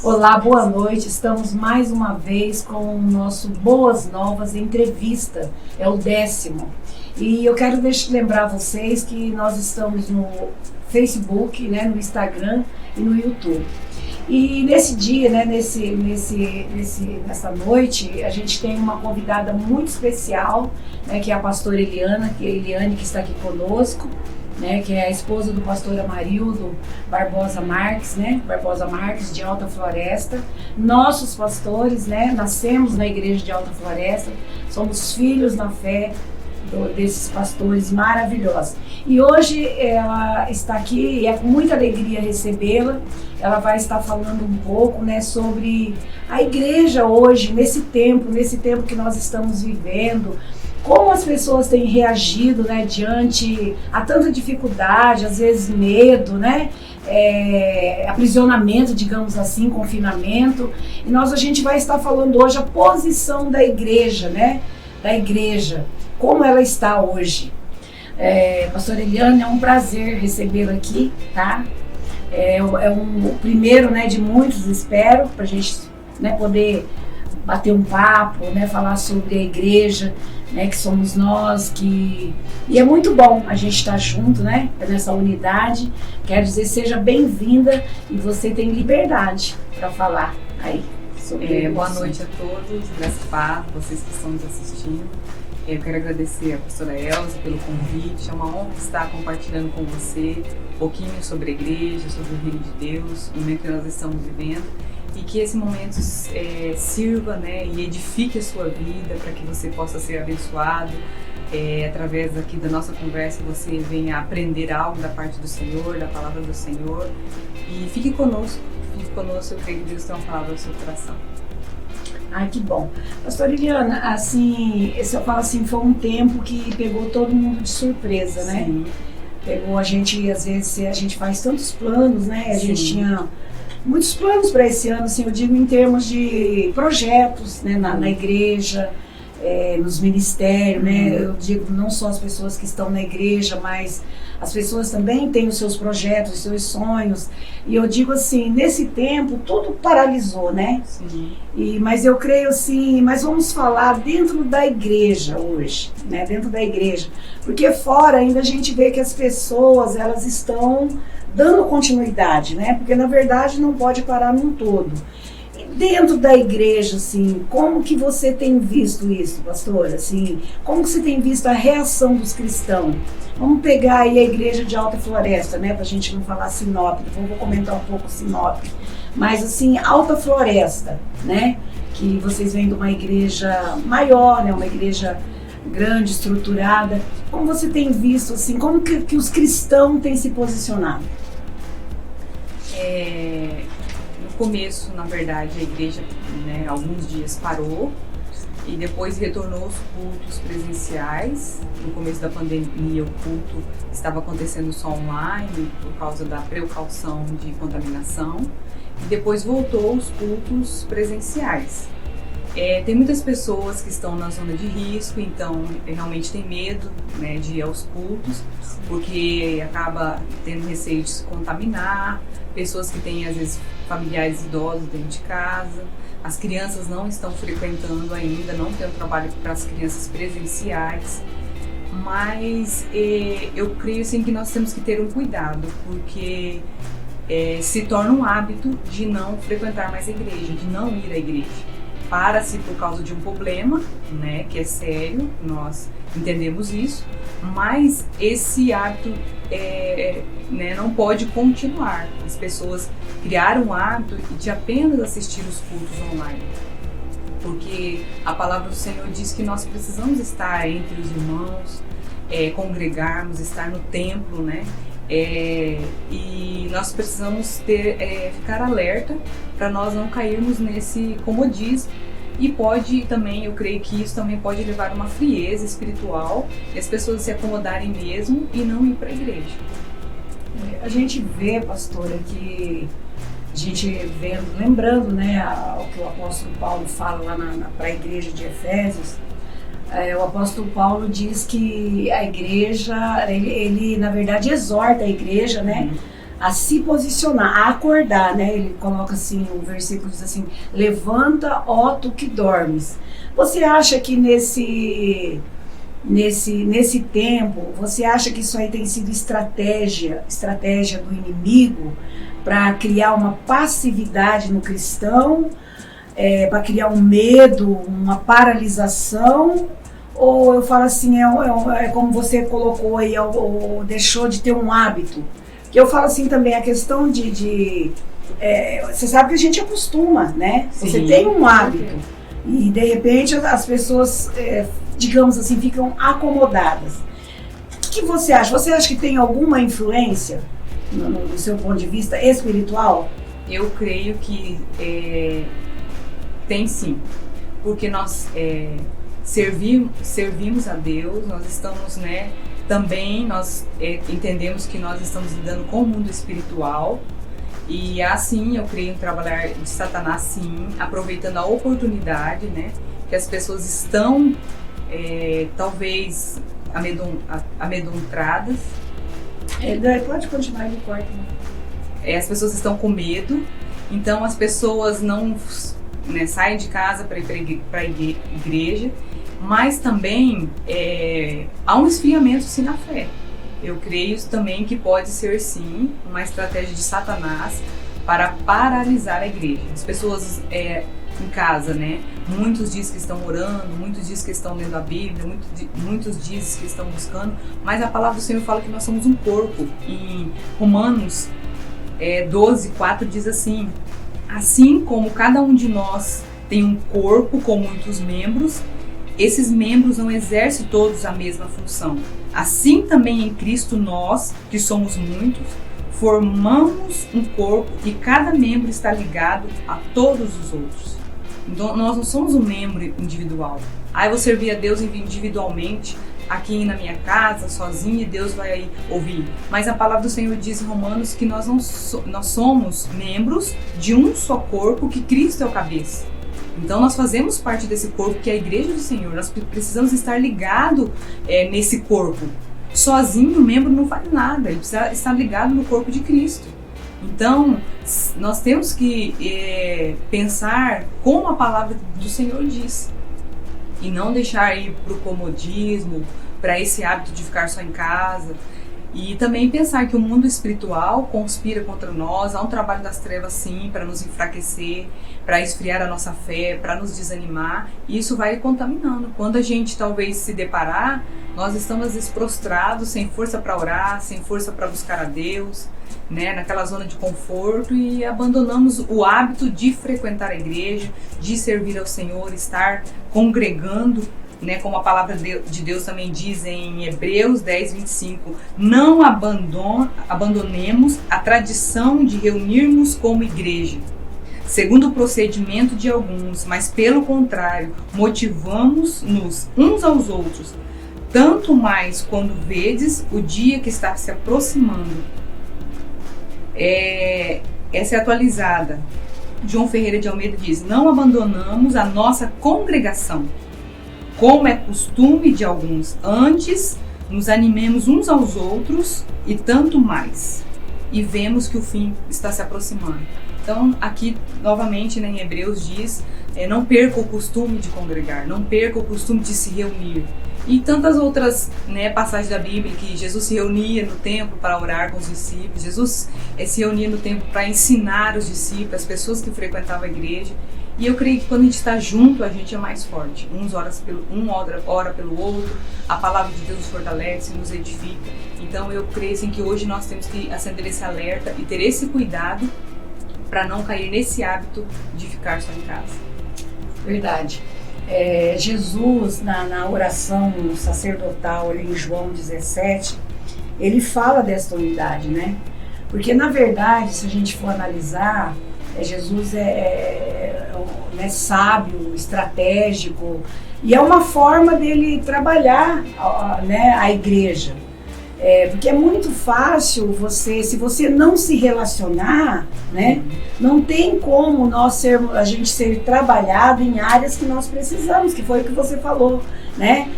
Olá, boa noite. Estamos mais uma vez com o nosso Boas Novas Entrevista. É o 10º. E eu quero lembrar vocês que nós estamos no Facebook, né, no Instagram e no YouTube. E nesse dia, né, nessa noite, a gente tem uma convidada muito especial, né, que é a pastora Eliane, que está aqui conosco, né, que é a esposa do pastor Amarildo Barbosa Marques, né, Barbosa Marques, de Alta Floresta. Nossos pastores, né, nascemos na igreja de Alta Floresta, somos filhos na fé desses pastores maravilhosos. E hoje ela está aqui e é com muita alegria recebê-la. Ela vai estar falando um pouco, né, sobre a igreja hoje, nesse tempo que nós estamos vivendo, como as pessoas têm reagido, né, diante a tanta dificuldade, às vezes medo, né, aprisionamento, digamos assim, confinamento. E a gente vai estar falando hoje a posição da igreja, né, como ela está hoje. Pastora Eliane, é um prazer recebê-la aqui, tá? O primeiro, né, de muitos, espero, para a gente, né, poder bater um papo, né, falar sobre a igreja, né, que somos nós, e é muito bom a gente estar junto, né, nessa unidade. Quero dizer, seja bem-vinda e você tem liberdade para falar aí sobre boa noite a todos, graças a paz, vocês que estão nos assistindo. Eu quero agradecer a pastora Elza pelo convite. É uma honra estar compartilhando com você um pouquinho sobre a igreja, sobre o reino de Deus, o momento que nós estamos vivendo, e que esse momento sirva, né, e edifique a sua vida para que você possa ser abençoado. Através aqui da nossa conversa você venha aprender algo da parte do Senhor, da palavra do Senhor, e fique conosco, eu creio que Deus tem uma palavra no seu coração. Ai, que bom. Pastora Eliane, assim, eu falo assim, foi um tempo que pegou todo mundo de surpresa, né? Sim. Pegou a gente, às vezes, a gente faz tantos planos, né? A gente tinha muitos planos para esse ano, assim, eu digo em termos de projetos, né, na igreja, nos ministérios, né? Eu digo não só as pessoas que estão na igreja, mas as pessoas também têm os seus projetos, os seus sonhos. E eu digo assim, nesse tempo tudo paralisou, né? Sim. Mas eu creio assim, mas vamos falar dentro da igreja hoje, né? Dentro da igreja, porque fora ainda a gente vê que as pessoas, elas estão dando continuidade, né? Porque na verdade não pode parar num todo. Dentro da igreja, assim, como que você tem visto isso, pastora? Assim, como que você tem visto a reação dos cristãos? Vamos pegar aí a igreja de Alta Floresta, né? Pra gente não falar Sinop, depois eu vou comentar um pouco Sinop. Mas, assim, Alta Floresta, né? Que vocês vêm de uma igreja maior, né? Uma igreja grande, estruturada. Como você tem visto, assim, como que os cristãos têm se posicionado? No começo, na verdade, a igreja, né, alguns dias parou e depois retornou os cultos presenciais. No começo da pandemia, o culto estava acontecendo só online por causa da precaução de contaminação, e depois voltou os cultos presenciais. Tem muitas pessoas que estão na zona de risco, então realmente tem medo, né, de ir aos cultos, porque acaba tendo receio de se contaminar. Pessoas que têm, às vezes, familiares idosos dentro de casa. As crianças não estão frequentando ainda, não tem o trabalho para as crianças presenciais. Mas eu creio, assim, que nós temos que ter um cuidado, porque se torna um hábito de não frequentar mais a igreja, de não ir à igreja. Para-se por causa de um problema, né, que é sério, nós entendemos isso, mas esse hábito né, não pode continuar. As pessoas criaram um hábito de apenas assistir os cultos online, porque a palavra do Senhor diz que nós precisamos estar entre os irmãos, congregarmos, estar no templo, né? E nós precisamos ficar alerta para nós não cairmos nesse comodismo, e pode também, eu creio que isso também pode levar a uma frieza espiritual e as pessoas se acomodarem mesmo e não ir para a igreja. A gente vê, pastora, que a gente vê, lembrando, né, o que o apóstolo Paulo fala lá para a igreja de Efésios. O apóstolo Paulo diz que a igreja, ele na verdade exorta a igreja, né, a se posicionar, a acordar, né? Ele coloca assim, o versículo diz assim: levanta, ó tu que dormes. Você acha que nesse tempo, você acha que isso aí tem sido estratégia do inimigo para criar uma passividade no cristão, para criar um medo, uma paralisação? Ou eu falo assim, é como você colocou aí, ou deixou de ter um hábito? Que eu falo assim também, a questão você sabe que a gente acostuma, né? Sim. Você tem um hábito e de repente as pessoas, digamos assim, ficam acomodadas. O que você acha? Você acha que tem alguma influência no seu ponto de vista espiritual? Eu creio que tem sim, porque nós servimos a Deus, nós estamos, né, também nós entendemos que nós estamos lidando com o mundo espiritual, e assim eu creio em trabalhar de Satanás sim, aproveitando a oportunidade, né, que as pessoas estão talvez amedrontadas. Pode continuar, ele corta. As pessoas estão com medo, então as pessoas não, né, saem de casa para ir para a igreja, mas também há um esfriamento sim na fé. Eu creio também que pode ser sim uma estratégia de Satanás para paralisar a igreja. As pessoas em casa, né? Muitos dizem que estão orando, muitos dizem que estão lendo a Bíblia, muitos dizem que estão buscando, mas a palavra do Senhor fala que nós somos um corpo. Em Romanos 12:4 diz assim: assim como cada um de nós tem um corpo com muitos membros, esses membros não exercem todos a mesma função. Assim também em Cristo nós, que somos muitos, formamos um corpo e cada membro está ligado a todos os outros. Então nós não somos um membro individual. Eu vou servir a Deus individualmente, aqui na minha casa, sozinha, e Deus vai aí ouvir. Mas a palavra do Senhor diz em Romanos que nós somos membros de um só corpo, que Cristo é o cabeça. Então nós fazemos parte desse corpo que é a igreja do Senhor. Nós precisamos estar ligados nesse corpo. Sozinho o membro não faz nada, ele precisa estar ligado no corpo de Cristo. Então nós temos que pensar como a palavra do Senhor diz. E não deixar ir para o comodismo, para esse hábito de ficar só em casa. E também pensar que o mundo espiritual conspira contra nós, há um trabalho das trevas sim, para nos enfraquecer, para esfriar a nossa fé, para nos desanimar, e isso vai contaminando. Quando a gente talvez se deparar, nós estamos prostrados, sem força para orar, sem força para buscar a Deus, né, naquela zona de conforto, e abandonamos o hábito de frequentar a igreja, de servir ao Senhor, estar congregando, né, como a palavra de Deus também diz em Hebreus 10:25, não abandonemos a tradição de reunirmos como igreja, segundo o procedimento de alguns, mas pelo contrário, motivamos-nos uns aos outros, tanto mais quando vedes o dia que está se aproximando. Essa é atualizada. João Ferreira de Almeida diz: não abandonamos a nossa congregação, como é costume de alguns, antes nos animemos uns aos outros e tanto mais, e vemos que o fim está se aproximando. Então aqui novamente, né, em Hebreus diz, não perca o costume de congregar, não perca o costume de se reunir. E tantas outras, né, passagens da Bíblia que Jesus se reunia no templo para orar com os discípulos, Jesus se reunia no templo para ensinar os discípulos, as pessoas que frequentavam a igreja. E eu creio que quando a gente está junto, a gente é mais forte. Um ora pelo outro, a palavra de Deus nos fortalece, nos edifica. Então eu creio assim, que hoje nós temos que acender esse alerta e ter esse cuidado para não cair nesse hábito de ficar só em casa. Verdade. Jesus, na oração sacerdotal ali em João 17, ele fala dessa unidade, né? Porque na verdade, se a gente for analisar, Jesus é sábio, estratégico, e é uma forma dele trabalhar, né, a igreja. Porque é muito fácil se você não se relacionar, né, não tem como a gente ser trabalhado em áreas que nós precisamos, que foi o que você falou, né?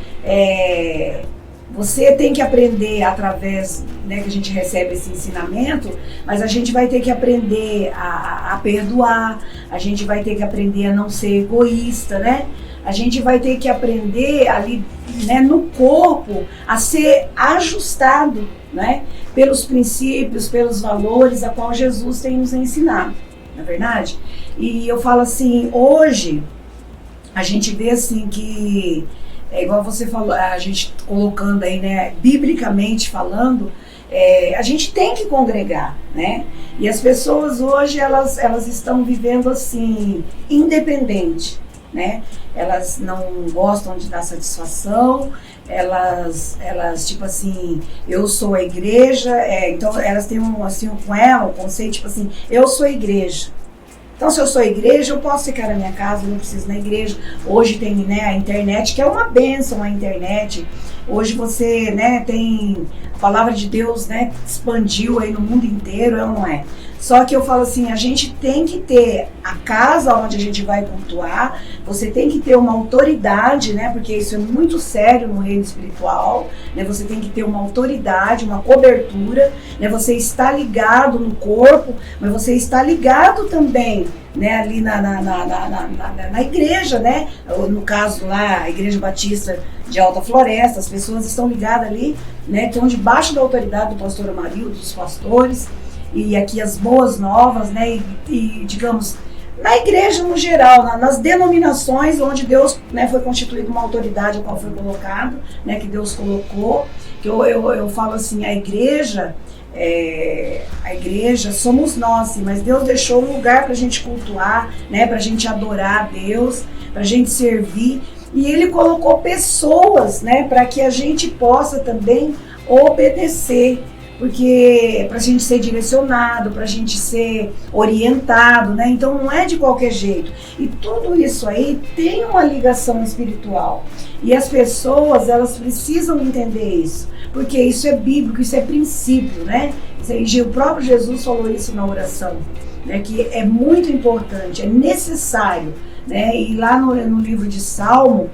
Você tem que aprender através, né, que a gente recebe esse ensinamento, mas a gente vai ter que aprender a perdoar, a gente vai ter que aprender a não ser egoísta, né? A gente vai ter que aprender ali, né, no corpo a ser ajustado, né, pelos princípios, pelos valores a qual Jesus tem nos ensinado, não é verdade? E eu falo assim, hoje a gente vê assim que é igual você falou, a gente colocando aí, né, biblicamente falando, a gente tem que congregar, né? E as pessoas hoje, elas estão vivendo assim, independente, né? Elas não gostam de dar satisfação, elas tipo assim, eu sou a igreja, então elas têm um conceito tipo assim, eu sou a igreja. Então, se eu sou igreja, eu posso ficar na minha casa, eu não preciso ir na igreja. Hoje tem, né, a internet, que é uma bênção, a internet. Hoje você, né, tem a palavra de Deus, né, expandiu aí no mundo inteiro, é ou não é? Só que eu falo assim, a gente tem que ter a casa onde a gente vai cultuar, você tem que ter uma autoridade, né, porque isso é muito sério no reino espiritual, né, você tem que ter uma autoridade, uma cobertura, né, você está ligado no corpo, mas você está ligado também, né, ali na igreja, né, no caso lá, a Igreja Batista de Alta Floresta, as pessoas estão ligadas ali, né, estão debaixo da autoridade do pastor Amarildo, dos pastores, e aqui as boas novas, né, e digamos, na igreja no geral, nas denominações onde Deus, né, foi constituído uma autoridade a qual foi colocado, né, que Deus colocou, que eu falo assim, a igreja somos nós, sim, mas Deus deixou um lugar para a gente cultuar, né, para a gente adorar a Deus, para a gente servir, e Ele colocou pessoas, né, para que a gente possa também obedecer, porque para a gente ser direcionado, para a gente ser orientado, né? Então não é de qualquer jeito. E tudo isso aí tem uma ligação espiritual. E as pessoas, elas precisam entender isso, porque isso é bíblico, isso é princípio, né? E o próprio Jesus falou isso na oração, né? Que é muito importante, é necessário, né? E lá no livro de Salmo,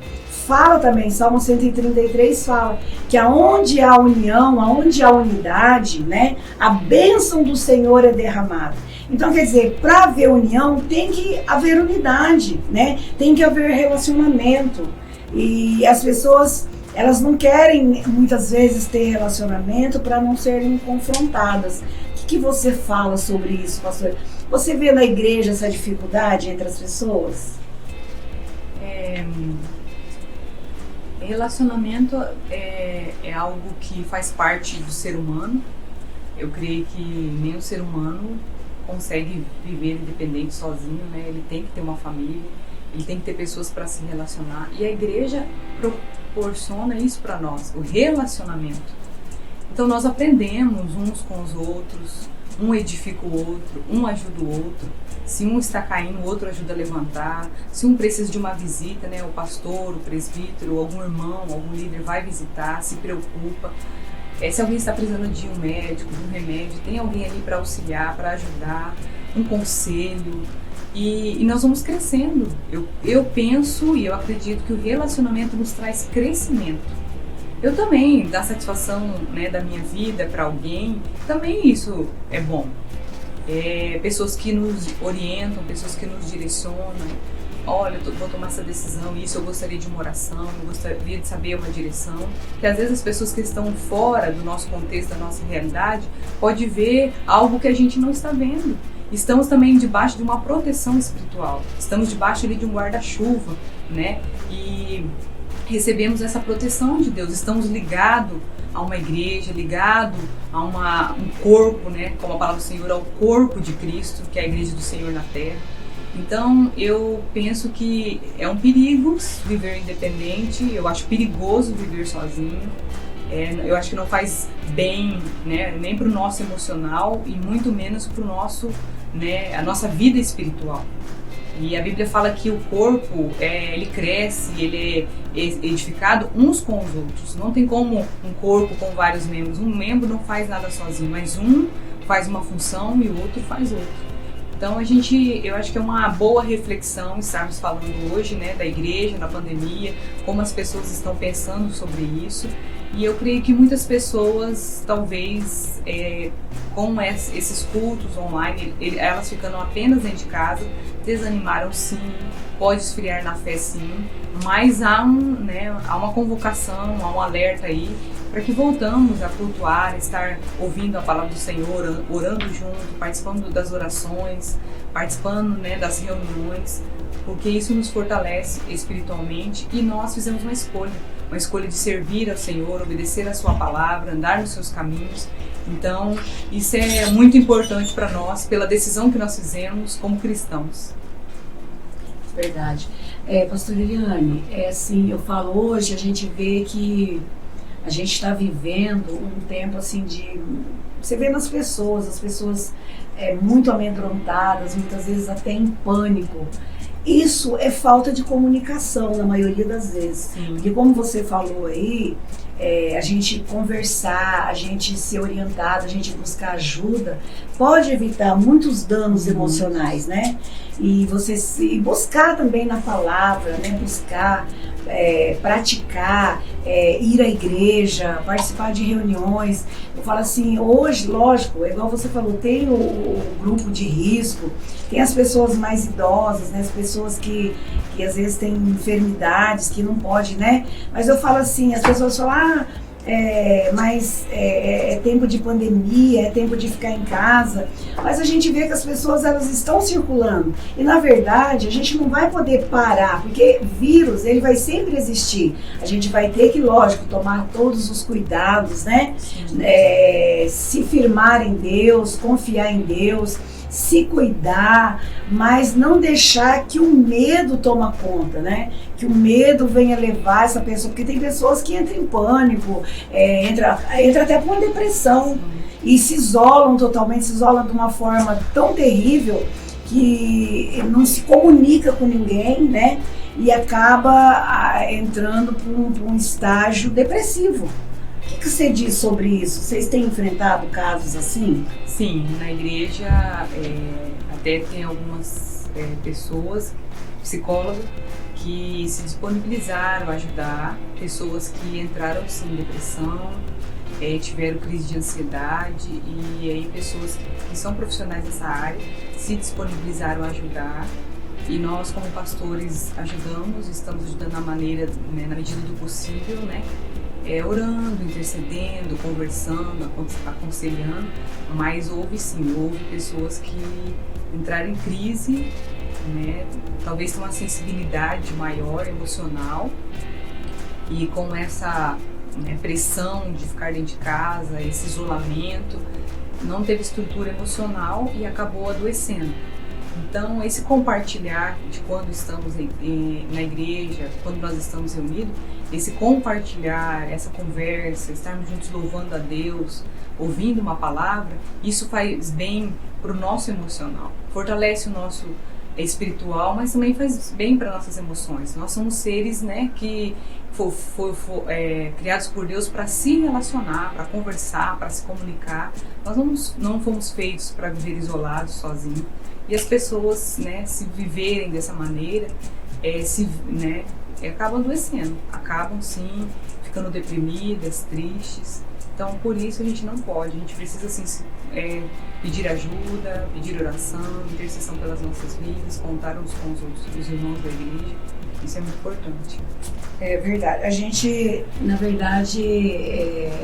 fala também, Salmo 133 fala que aonde há união, aonde há unidade, né, a bênção do Senhor é derramada. Então, quer dizer, para haver união, tem que haver unidade, né, tem que haver relacionamento. E as pessoas, elas não querem, muitas vezes, ter relacionamento para não serem confrontadas. O que você fala sobre isso, pastor? Você vê na igreja essa dificuldade entre as pessoas? Relacionamento é algo que faz parte do ser humano. Eu creio que nenhum ser humano consegue viver independente sozinho, né? Ele tem que ter uma família, ele tem que ter pessoas para se relacionar. E a igreja proporciona isso para nós, o relacionamento. Então nós aprendemos uns com os outros, um edifica o outro, um ajuda o outro. Se um está caindo, o outro ajuda a levantar. Se um precisa de uma visita, né, o pastor, o presbítero, algum irmão, algum líder vai visitar, se preocupa. Se alguém está precisando de um médico, de um remédio, tem alguém ali para auxiliar, para ajudar, um conselho. E nós vamos crescendo. Eu penso e eu acredito que o relacionamento nos traz crescimento. Eu também, dar satisfação, né, da minha vida para alguém, também isso é bom. Pessoas que nos orientam, pessoas que nos direcionam. Olha, eu vou tomar essa decisão, isso eu gostaria de uma oração, eu gostaria de saber uma direção. Que às vezes as pessoas que estão fora do nosso contexto, da nossa realidade, podem ver algo que a gente não está vendo. Estamos também debaixo de uma proteção espiritual, estamos debaixo ali de um guarda-chuva, né? E recebemos essa proteção de Deus, estamos ligados a uma igreja, ligado a um corpo, né? Como a palavra do Senhor, ao corpo de Cristo, que é a igreja do Senhor na terra. Então eu penso que é um perigo viver independente, eu acho perigoso viver sozinho, eu acho que não faz bem, né? Nem para o nosso emocional e muito menos para o nosso, né? A nossa vida espiritual. E a Bíblia fala que o corpo, ele cresce, ele é edificado uns com os outros. Não tem como um corpo com vários membros. Um membro não faz nada sozinho, mas um faz uma função e o outro faz outra. Então eu acho que é uma boa reflexão estarmos falando hoje, né, da igreja, na pandemia, como as pessoas estão pensando sobre isso. E eu creio que muitas pessoas, talvez, com esses cultos online, elas ficando apenas dentro de casa, desanimaram sim, pode esfriar na fé sim, mas há uma convocação, há um alerta aí, para que voltamos a cultuar, estar ouvindo a palavra do Senhor, orando junto, participando das orações, participando, né, das reuniões, porque isso nos fortalece espiritualmente e nós fizemos uma escolha de servir ao Senhor, obedecer a sua palavra, andar nos seus caminhos. Então, isso é muito importante para nós, pela decisão que nós fizemos como cristãos. Verdade. Pastor Eliane, assim, eu falo hoje, a gente vê que a gente está vivendo um tempo assim de... Você vê nas pessoas, as pessoas muito amedrontadas, muitas vezes até em pânico. Isso é falta de comunicação, na maioria das vezes. Sim. Porque como você falou aí, a gente conversar, a gente ser orientado, a gente buscar ajuda, pode evitar muitos danos emocionais, né? E você buscar também na palavra, né? Buscar, praticar, ir à igreja, participar de reuniões. Eu falo assim, hoje, lógico, igual você falou, tem o grupo de risco, tem as pessoas mais idosas, né? As pessoas que às vezes têm enfermidades, que não pode, né? Mas eu falo assim, as pessoas falam, mas é tempo de pandemia, é tempo de ficar em casa, mas a gente vê que as pessoas, elas estão circulando, e na verdade a gente não vai poder parar, porque vírus, ele vai sempre existir, a gente vai ter que, lógico, tomar todos os cuidados, né? Se firmar em Deus, confiar em Deus, se cuidar, mas não deixar que o medo toma conta, né? Que o medo venha levar essa pessoa, porque tem pessoas que entram em pânico, entra até com uma depressão e se isolam totalmente, se isolam de uma forma tão terrível que não se comunica com ninguém, né? E acaba entrando para um estágio depressivo. O que você diz sobre isso? Vocês têm enfrentado casos assim? Sim, na igreja até tem algumas pessoas, psicólogos, que se disponibilizaram a ajudar pessoas que entraram sim em depressão, tiveram crise de ansiedade, e aí pessoas que são profissionais dessa área se disponibilizaram a ajudar. E nós, como pastores, estamos ajudando na maneira, né, na medida do possível, né? Orando, intercedendo, conversando, aconselhando, mas houve pessoas que entraram em crise, né, talvez com uma sensibilidade maior, emocional, e com essa, né, pressão de ficar dentro de casa, esse isolamento, não teve estrutura emocional e acabou adoecendo. Então, esse compartilhar de quando estamos na igreja, quando nós estamos reunidos, esse compartilhar, essa conversa, estarmos juntos louvando a Deus, ouvindo uma palavra, isso faz bem para o nosso emocional, fortalece o nosso espiritual, mas também faz bem para nossas emoções. Nós somos seres, né, que criados por Deus para se relacionar, para conversar, para se comunicar. Nós não fomos feitos para viver isolados, sozinhos. E as pessoas, né, se viverem dessa maneira, acabam adoecendo, acabam sim ficando deprimidas, tristes. Então, por isso a gente não pode, a gente precisa assim, pedir ajuda, pedir oração, intercessão pelas nossas vidas, contar uns com os irmãos da igreja. Isso é muito importante. É verdade. A gente, na verdade,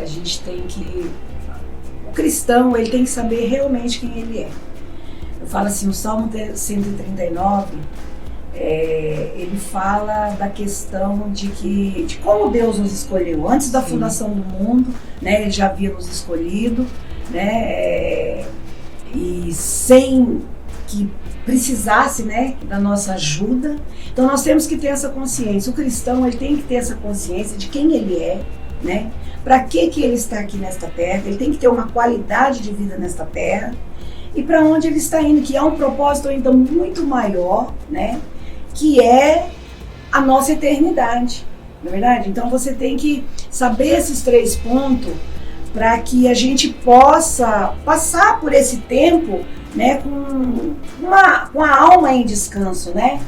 a gente tem que... O cristão, ele tem que saber realmente quem ele é. Eu falo assim, o Salmo 139, ele fala da questão de como Deus nos escolheu. Antes da fundação do mundo, né, Ele já havia nos escolhido, né, e sem que precisasse, né, da nossa ajuda. Então nós temos que ter essa consciência. O cristão, ele tem que ter essa consciência de quem ele é, né? Para que ele está aqui nesta terra. Ele tem que ter uma qualidade de vida nesta terra. E para onde ele está indo, que é um propósito ainda muito maior, né? Que é a nossa eternidade, não é verdade? Então você tem que saber esses 3 pontos para que a gente possa passar por esse tempo, né, com a alma em descanso, né?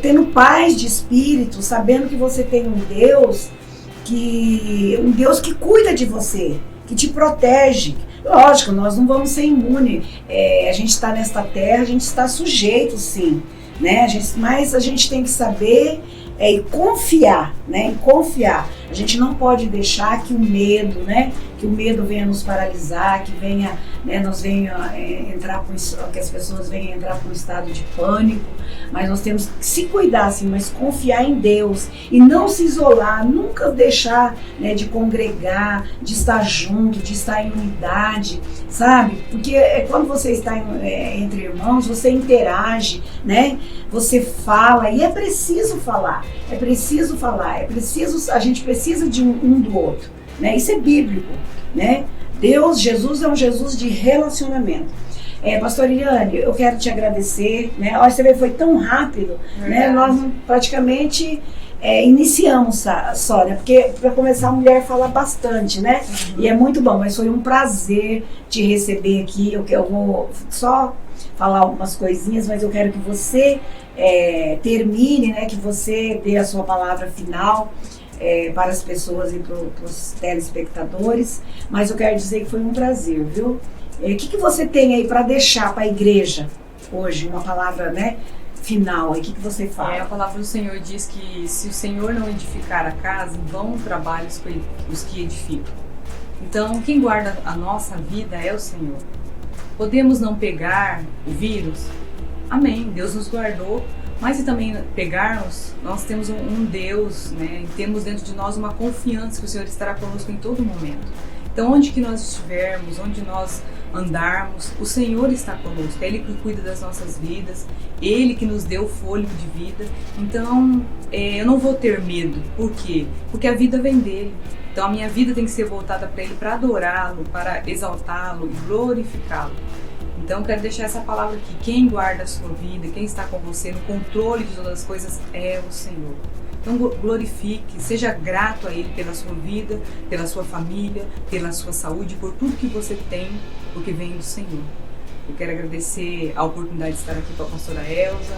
Tendo paz de espírito, sabendo que você tem um Deus um Deus que cuida de você, que te protege. Lógico, nós não vamos ser imunes. A gente está nesta terra, a gente está sujeito, sim, né? Mas a gente tem que saber e confiar, né? E confiar. A gente não pode deixar que o medo, né? Que o medo venha nos paralisar, que venha, né? Nós venha que as pessoas venham entrar para um estado de pânico. Mas nós temos que se cuidar, sim, mas confiar em Deus e não se isolar, nunca deixar, né, de congregar, de estar junto, de estar em unidade, sabe? Porque quando você está entre irmãos, você interage, né? Você fala, e é preciso falar, a gente precisa de um do outro, né? Isso é bíblico, né? Jesus é um Jesus de relacionamento. Pastor Iriane, eu quero te agradecer, né? Olha, você vê, foi tão rápido, né? Nós praticamente iniciamos só, né? Porque para começar a mulher fala bastante, né? E é muito bom, mas foi um prazer te receber aqui. Eu vou só falar algumas coisinhas, mas eu quero que você termine, né? Que você dê a sua palavra final para as pessoas e para os telespectadores. Mas eu quero dizer que foi um prazer, viu? O que você tem aí para deixar para a igreja hoje? Uma palavra, né, final. O que você fala? A palavra do Senhor diz que se o Senhor não edificar a casa, vão trabalhos os que edificam. Então, quem guarda a nossa vida é o Senhor. Podemos não pegar o vírus? Amém, Deus nos guardou. Mas se também pegarmos, nós temos um Deus, né, e temos dentro de nós uma confiança que o Senhor estará conosco em todo momento. Então, onde que nós estivermos, onde nós andarmos, o Senhor está conosco. É Ele que cuida das nossas vidas, Ele que nos deu o fôlego de vida. Então, eu não vou ter medo. Por quê? Porque a vida vem dEle. Então, a minha vida tem que ser voltada para Ele, para adorá-lo, para exaltá-lo e glorificá-lo. Então, eu quero deixar essa palavra aqui. Quem guarda a sua vida, quem está com você no controle de todas as coisas é o Senhor. Então glorifique, seja grato a Ele pela sua vida, pela sua família, pela sua saúde, por tudo que você tem, porque vem do Senhor. Eu quero agradecer a oportunidade de estar aqui com a pastora Elza,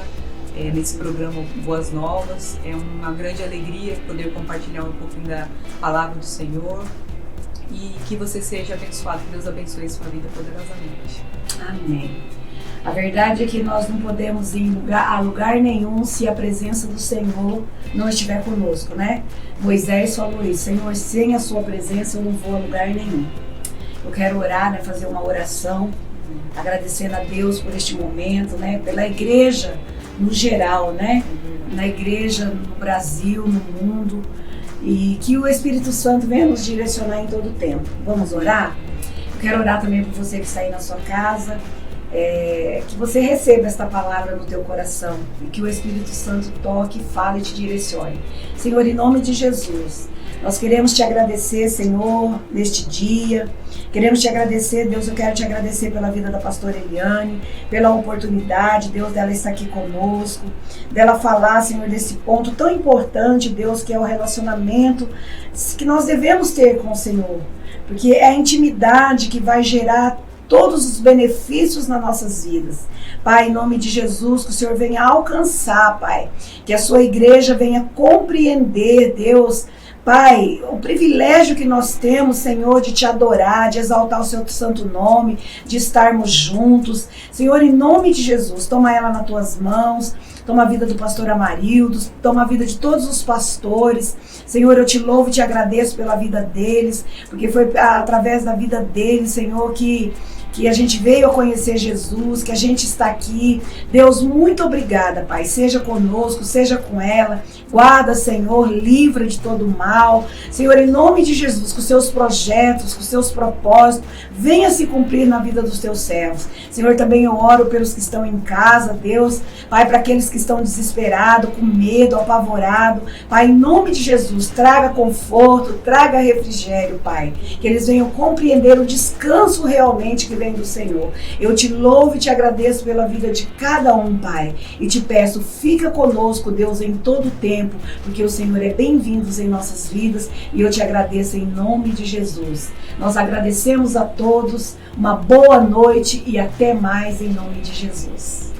nesse programa Boas Novas. É uma grande alegria poder compartilhar um pouquinho da palavra do Senhor e que você seja abençoado, que Deus abençoe a sua vida poderosamente. Amém. A verdade é que nós não podemos ir a lugar nenhum se a presença do Senhor não estiver conosco, né? Moisés falou isso: Senhor, sem a sua presença eu não vou a lugar nenhum. Eu quero orar, né, fazer uma oração, agradecendo a Deus por este momento, né, pela igreja no geral, né? Na igreja no Brasil, no mundo, e que o Espírito Santo venha nos direcionar em todo o tempo. Vamos orar? Eu quero orar também por você que está aí na sua casa. Que você receba esta palavra no teu coração e que o Espírito Santo toque, fale e te direcione. Senhor, em nome de Jesus, nós queremos te agradecer, Senhor, neste dia. Queremos te agradecer, Deus, eu quero te agradecer pela vida da pastora Eliane, pela oportunidade, Deus, dela estar aqui conosco, dela falar, Senhor, desse ponto tão importante, Deus, que é o relacionamento que nós devemos ter com o Senhor, porque é a intimidade que vai gerar todos os benefícios nas nossas vidas. Pai, em nome de Jesus, que o Senhor venha alcançar, Pai, que a sua igreja venha compreender, Deus, Pai, o privilégio que nós temos, Senhor, de te adorar, de exaltar o seu santo nome, de estarmos juntos. Senhor, em nome de Jesus, toma ela nas tuas mãos, toma a vida do pastor Amarildo, toma a vida de todos os pastores. Senhor, eu te louvo e te agradeço pela vida deles, porque foi através da vida deles, Senhor, que a gente veio a conhecer Jesus, que a gente está aqui. Deus, muito obrigada, Pai. Seja conosco, seja com ela. Guarda, Senhor, livra de todo mal. Senhor, em nome de Jesus, que os seus projetos, que os seus propósitos venham se cumprir na vida dos teus servos. Senhor, também eu oro pelos que estão em casa, Deus. Pai, para aqueles que estão desesperados, com medo, apavorados. Pai, em nome de Jesus, traga conforto, traga refrigério, Pai. Que eles venham compreender o descanso realmente que vem do Senhor. Eu te louvo e te agradeço pela vida de cada um, Pai. E te peço, fica conosco, Deus, em todo o tempo, porque o Senhor é bem-vindo em nossas vidas e eu te agradeço em nome de Jesus. Nós agradecemos a todos, uma boa noite e até mais em nome de Jesus.